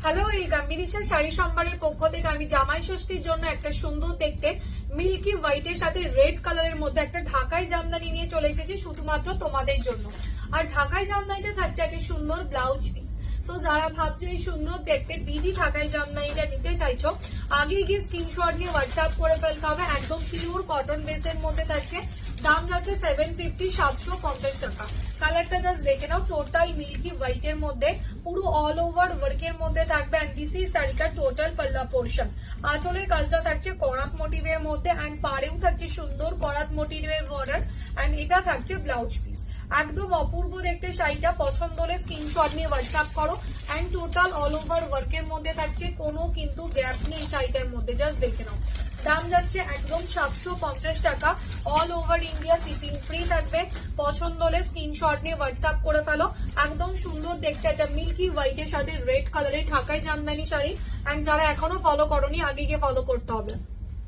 Hello welcome, বিদিশার sari সম্ভারের পক্ষ থেকে আমি জামাই ষষ্ঠীর জন্য একটা সুন্দর দেখতে মিল্কি হোয়াইটের সাথে রেড কালারের মধ্যে একটা ঢাকাই জামদানি নিয়ে চলে এসেছি শুধুমাত্র তোমাদের জন্য। আর ঢাকাই জামদানিটা থাকছে একটা সুন্দর ব্লাউজ পিস। তো যারা ভাবছো এই সুন্দর দেখতে বিডি ঢাকাই জামদানিটা নিতে চাইছো, আগে গিয়ে স্ক্রিনশট নিয়ে হোয়াটসঅ্যাপ করে ফেলতে হবে। একদম পিওর কটন বেসের মধ্যে থাকছে, দাম যাচ্ছে 750 750 টাকা। কালারটা জাস্ট দেখে নাও, টোটাল মিল্কি হোয়াইটের মধ্যে পুরো অল ওভার ওয়ার্কের মধ্যে থাকবে। এন্ড দিস ইজ শাড়িটার টোটাল পাল্লা পোর্শন। আঁচলের কাজটা থাকছে করাত মোটিভের মধ্যে, এন্ড পাড়েও থাকছে সুন্দর করাত মোটিভের বর্ডার। এন্ড এটা থাকছে ব্লাউজ পিস। একদম অপূর্ব দেখতে শাড়িটা। পছন্দ হলে স্ক্রিনশট নিয়ে হোয়াটসঅ্যাপ করো। এন্ড টোটাল অল ওভার ওয়ার্কের মধ্যে থাকছে, কোনো কিন্তু গ্যাপ নেই শাড়িটার মধ্যে, জাস্ট দেখে নাও। দাম যাচ্ছে একদম 750 টাকা। All over India shipping free থাকবে। পছন্দ হলে স্ক্রিনশট নিয়ে হোয়াটসঅ্যাপ করে ফেলো। একদম সুন্দর দেখতে একটা মিল্কি হোয়াইটের সাথে রেড কালারের ঢাকাই জামদানি শাড়ি। এন্ড যারা এখনো ফলো করোনি, আগে গিয়ে ফলো করতে হবে।